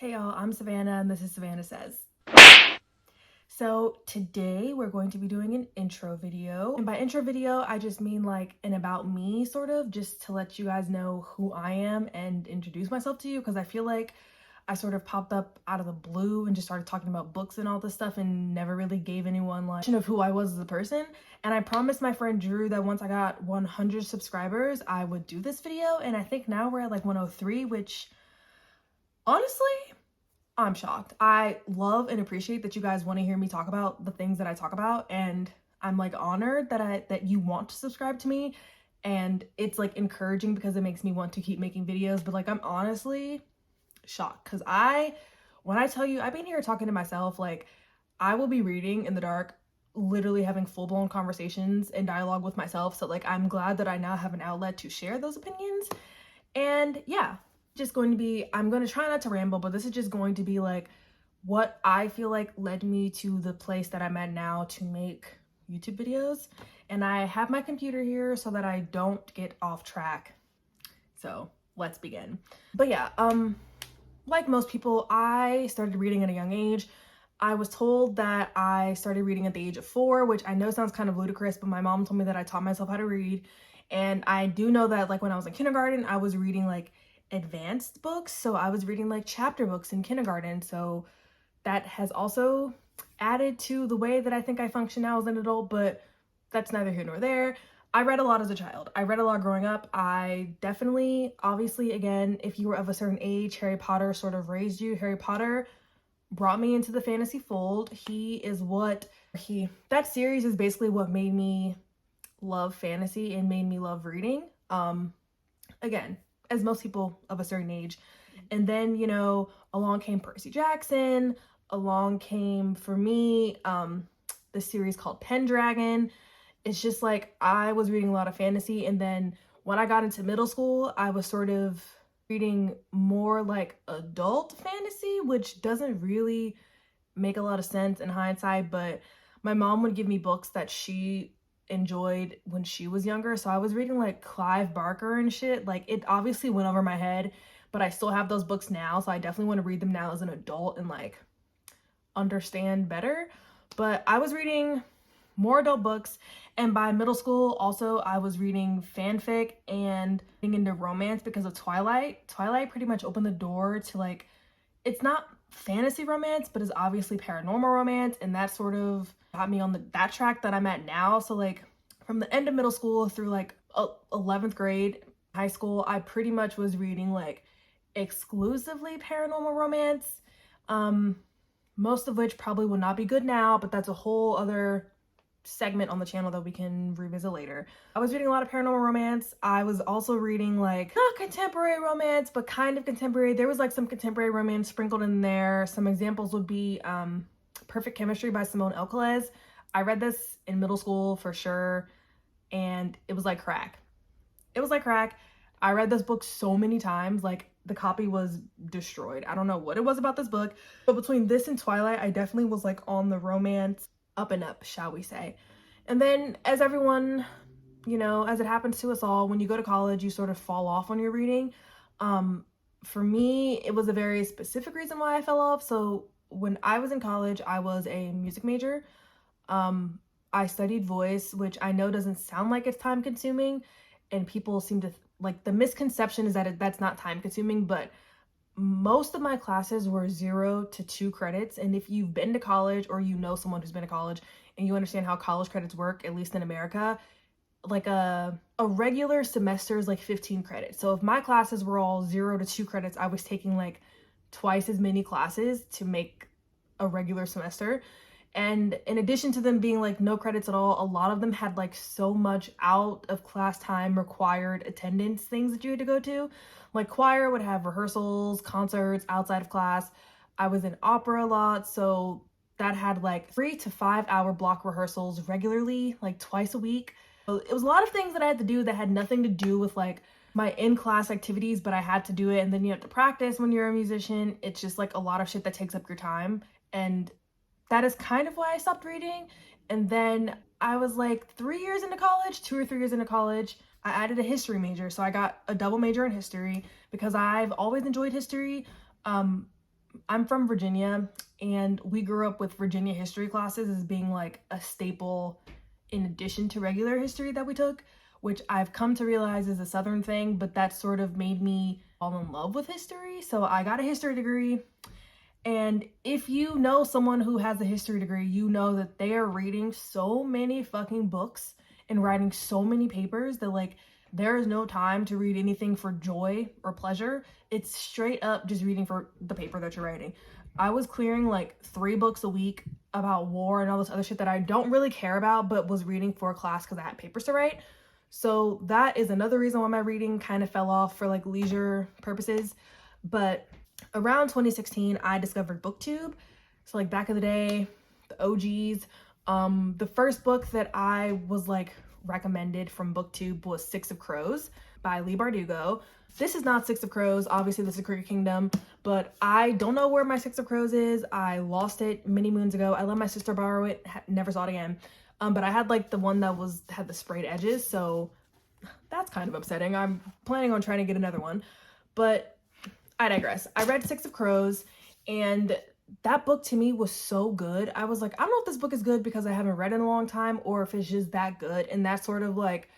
Hey y'all, I'm Savannah and this is Savannah Says. So today we're going to be doing an intro video. And by intro video, I just mean like an about me sort of, just to let you guys know who I am and introduce myself to you, because I feel like I sort of popped up out of the blue and just started talking about books and all this stuff and never really gave anyone like of who I was as a person. And I promised my friend Drew that once I got 100 subscribers, I would do this video. And I think now we're at like 103, which honestly, I'm shocked. I love and appreciate that you guys want to hear me talk about the things that I talk about, and I'm like honored that you want to subscribe to me, and it's like encouraging because it makes me want to keep making videos. But like, I'm honestly shocked because when I tell you, I've been here talking to myself, like I will be reading in the dark, literally having full-blown conversations and dialogue with myself. So like, I'm glad that I now have an outlet to share those opinions. And yeah, I'm going to try not to ramble, but this is just going to be like what I feel like led me to the place that I'm at now to make YouTube videos. And I have my computer here so that I don't get off track. So let's begin. But yeah, like most people, I started reading at a young age. I was told that I started reading at the age of 4, which I know sounds kind of ludicrous, but my mom told me that I taught myself how to read. And I do know that like when I was in kindergarten, I was reading like advanced books. So I was reading like chapter books in kindergarten. So that has also added to the way that I think I function now as an adult, but that's neither here nor there. I read a lot as a child. I read a lot growing up. I definitely, obviously, again, if you were of a certain age, Harry Potter sort of raised you. Harry Potter brought me into the fantasy fold. That series is basically what made me love fantasy and made me love reading. Again, as most people of a certain age. And then, you know, along came Percy Jackson, along came, for me, the series called Pendragon. It's just like, I was reading a lot of fantasy, and then when I got into middle school, I was sort of reading more like adult fantasy, which doesn't really make a lot of sense in hindsight, but my mom would give me books that she enjoyed when she was younger. So I was reading like Clive Barker and shit. Like, it obviously went over my head, but I still have those books now, so I definitely want to read them now as an adult and like understand better. But I was reading more adult books, and by middle school also I was reading fanfic and getting into romance because of Twilight. Twilight pretty much opened the door to like, it's not fantasy romance, but it's obviously paranormal romance, and that sort of got me on that track that I'm at now. So like from the end of middle school through like 11th grade, high school, I pretty much was reading like exclusively paranormal romance, most of which probably will not be good now, but that's a whole other segment on the channel that we can revisit later. I was reading a lot of paranormal romance. I was also reading like not contemporary romance, but kind of contemporary. There was like some contemporary romance sprinkled in there. Some examples would be Perfect Chemistry by Simone Elcalez. I read this in middle school for sure, and it was like crack. It was like crack. I read this book so many times, like the copy was destroyed. I don't know what it was about this book, but between this and Twilight, I definitely was like on the romance up and up, shall we say. And then as everyone, you know, as it happens to us all, when you go to college, you sort of fall off on your reading. For me, it was a very specific reason why I fell off. So when I was in college, I was a music major. I studied voice, which I know doesn't sound like it's time consuming, and people seem to like, the misconception is that that's not time consuming, but most of my classes were 0 to 2 credits. And if you've been to college, or you know someone who's been to college and you understand how college credits work, at least in America, like a regular semester is like 15 credits. So if my classes were all 0 to 2 credits, I was taking like twice as many classes to make a regular semester. And in addition to them being like no credits at all, a lot of them had like so much out of class time required attendance things that you had to go to. Like choir would have rehearsals, concerts outside of class. I was in opera a lot, so that had like 3 to 5 hour block rehearsals regularly, like twice a week. So it was a lot of things that I had to do that had nothing to do with like my in-class activities, but I had to do it. And then you have to practice when you're a musician. It's just like a lot of shit that takes up your time. And that is kind of why I stopped reading. And then I was like 3 years into college, 2 or 3 years into college, I added a history major. So I got a double major in history because I've always enjoyed history. I'm from Virginia, and we grew up with Virginia history classes as being like a staple in addition to regular history that we took, which I've come to realize is a Southern thing, but that sort of made me fall in love with history. So I got a history degree. And if you know someone who has a history degree, you know that they are reading so many fucking books and writing so many papers that like there is no time to read anything for joy or pleasure. It's straight up just reading for the paper that you're writing. I was clearing like 3 books a week about war and all this other shit that I don't really care about, but was reading for a class because I had papers to write. So that is another reason why my reading kind of fell off for like leisure purposes. But around 2016, I discovered BookTube. So like back in the day, the OGs. The first book that I was like recommended from BookTube was Six of Crows by Leigh Bardugo. This is not Six of Crows. Obviously, this is Cricket Kingdom, but I don't know where my Six of Crows is. I lost it many moons ago. I let my sister borrow it. Never saw it again. But I had like the one that had the sprayed edges, so that's kind of upsetting. I'm planning on trying to get another one, but I digress. I read Six of Crows, and that book to me was so good. I was like, I don't know if this book is good because I haven't read it in a long time or if it's just that good. And that sort of like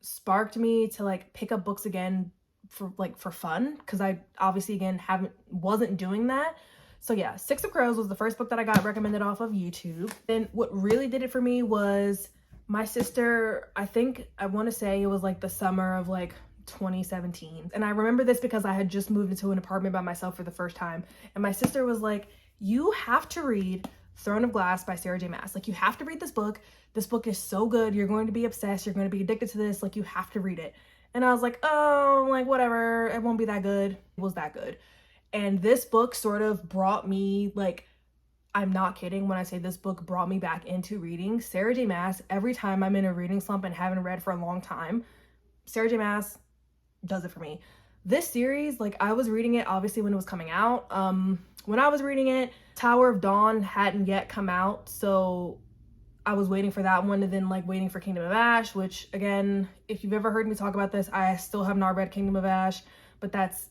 sparked me to like pick up books again for fun, because I obviously again wasn't doing that. So yeah, Six of Crows was the first book that I got recommended off of YouTube. Then what really did it for me was my sister, I want to say it was like the summer of like 2017. And I remember this because I had just moved into an apartment by myself for the first time. And my sister was like, you have to read Throne of Glass by Sarah J Maas. Like, you have to read this book. This book is so good. You're going to be obsessed. You're going to be addicted to this. Like, you have to read it. And I was like, oh, like, whatever. It won't be that good. It was that good. And this book sort of brought me, like, I'm not kidding when I say this book brought me back into reading. Sarah J Maas, every time I'm in a reading slump and haven't read for a long time, Sarah J Maas does it for me. This series, like, I was reading it obviously when it was coming out. When I was reading it, Tower of Dawn hadn't yet come out, so I was waiting for that one, and then like waiting for Kingdom of Ash, which again, if you've ever heard me talk about this, I still have not read Kingdom of Ash, but that's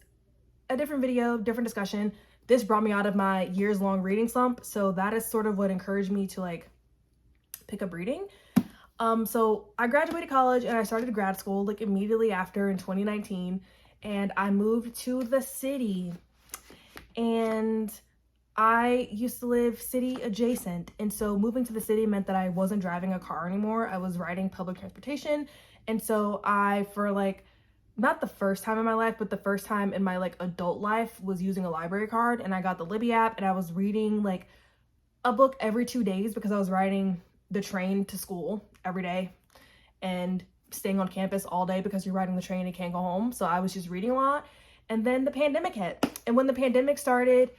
a different video, different discussion. This brought me out of my years-long reading slump, so that is sort of what encouraged me to like pick up reading. So I graduated college and I started grad school like immediately after in 2019, and I moved to the city, and I used to live city adjacent. And so moving to the city meant that I wasn't driving a car anymore. I was riding public transportation. And so I, for like, not the first time in my life, but the first time in my like adult life, was using a library card, and I got the Libby app, and I was reading like a book every 2 days because I was riding the train to school every day and staying on campus all day because you're riding the train and can't go home. So I was just reading a lot. And then the pandemic hit. And when the pandemic started,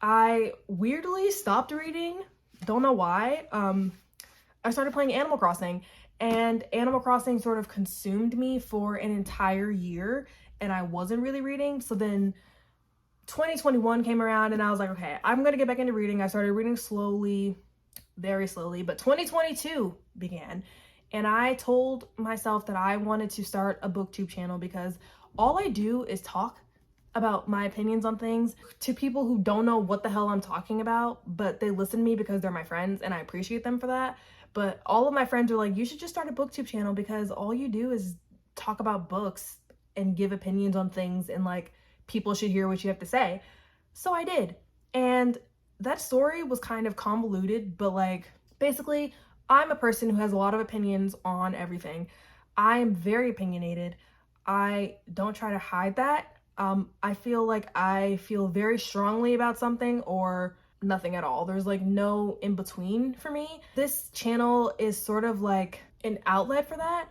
I weirdly stopped reading. Don't know why. I started playing Animal Crossing, and Animal Crossing sort of consumed me for an entire year, and I wasn't really reading. So then 2021 came around, and I was like, okay, I'm gonna get back into reading. I started reading slowly, very slowly, but 2022 began, and I told myself that I wanted to start a BookTube channel because all I do is talk about my opinions on things to people who don't know what the hell I'm talking about, but they listen to me because they're my friends, and I appreciate them for that. But all of my friends are like, you should just start a BookTube channel because all you do is talk about books and give opinions on things, and like people should hear what you have to say. So I did. And that story was kind of convoluted, but like basically I'm a person who has a lot of opinions on everything. I am very opinionated. I don't try to hide that. I feel like I feel very strongly about something or nothing at all. There's like no in between for me. This channel is sort of like an outlet for that,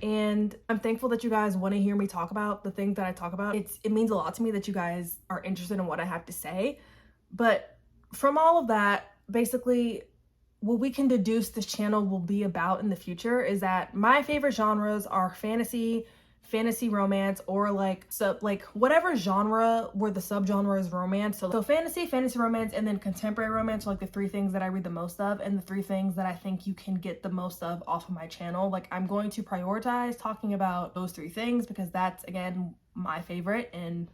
and I'm thankful that you guys want to hear me talk about the things that I talk about. It means a lot to me that you guys are interested in what I have to say. But from all of that, basically what we can deduce this channel will be about in the future is that my favorite genres are fantasy romance, or like whatever genre where the subgenre is romance. So fantasy romance, and then contemporary romance are like the 3 things that I read the most of, and the 3 things that I think you can get the most of off of my channel. Like, I'm going to prioritize talking about those 3 things because that's, again, my favorite, and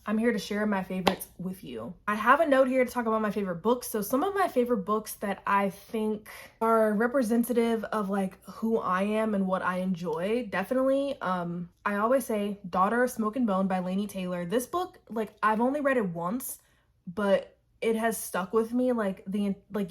I'm here to share my favorites with you. I have a note here to talk about my favorite books. So some of my favorite books that I think are representative of like who I am and what I enjoy, definitely. I always say Daughter of Smoke and Bone by Laini Taylor. This book, like I've only read it once, but it has stuck with me like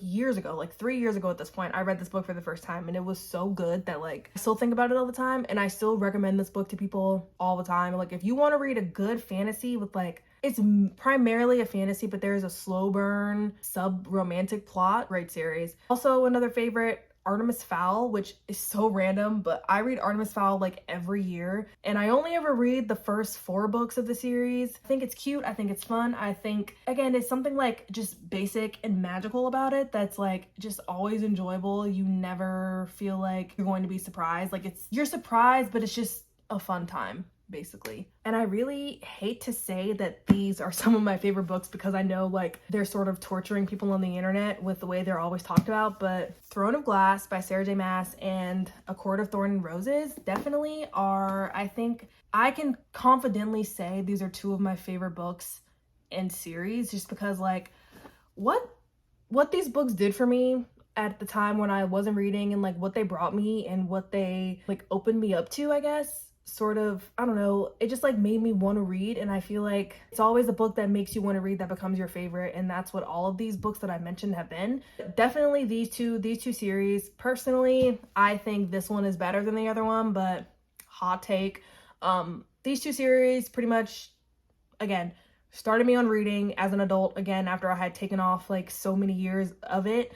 years ago, like 3 years ago at this point. I read this book for the first time and it was so good that like I still think about it all the time, and I still recommend this book to people all the time. Like if you want to read a good fantasy with like, it's primarily a fantasy, but there's a slow burn sub romantic plot, great series. Also another favorite, Artemis Fowl, which is so random, but I read Artemis Fowl like every year, and I only ever read the first 4 books of the series. I think it's cute, I think it's fun, I think, again, it's something like just basic and magical about it that's like just always enjoyable. You never feel like you're going to be surprised. Like you're surprised, but it's just a fun time, basically. And I really hate to say that these are some of my favorite books because I know like they're sort of torturing people on the internet with the way they're always talked about, but Throne of Glass by Sarah J Maas and A Court of Thorn and Roses definitely are, I think I can confidently say these are 2 of my favorite books in series, just because like what these books did for me at the time when I wasn't reading, and like what they brought me and what they like opened me up to, I guess. Sort of, I don't know, it just like made me want to read, and I feel like it's always a book that makes you want to read that becomes your favorite, and that's what all of these books that I mentioned have been. Definitely these two series. Personally, I think this one is better than the other one, but hot take. These 2 series pretty much, again, started me on reading as an adult again after I had taken off like so many years of it.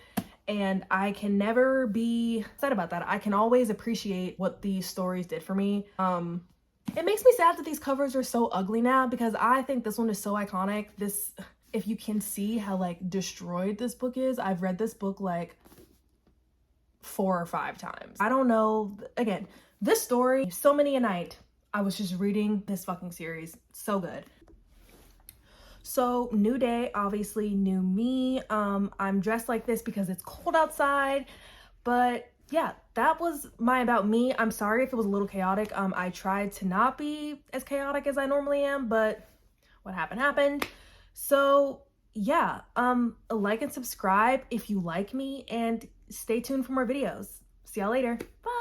And I can never be sad about that. I can always appreciate what these stories did for me. It makes me sad that these covers are so ugly now, because I think this one is so iconic. This, if you can see how like destroyed this book is, I've read this book like 4 or 5 times. I don't know, again, this story, so many a night I was just reading this fucking series. So good. So new day, obviously new me. I'm dressed like this because it's cold outside, but yeah, that was my about me. I'm sorry if it was a little chaotic. I tried to not be as chaotic as I normally am, but what happened. So yeah, like and subscribe if you like me, and stay tuned for more videos. See y'all later. Bye.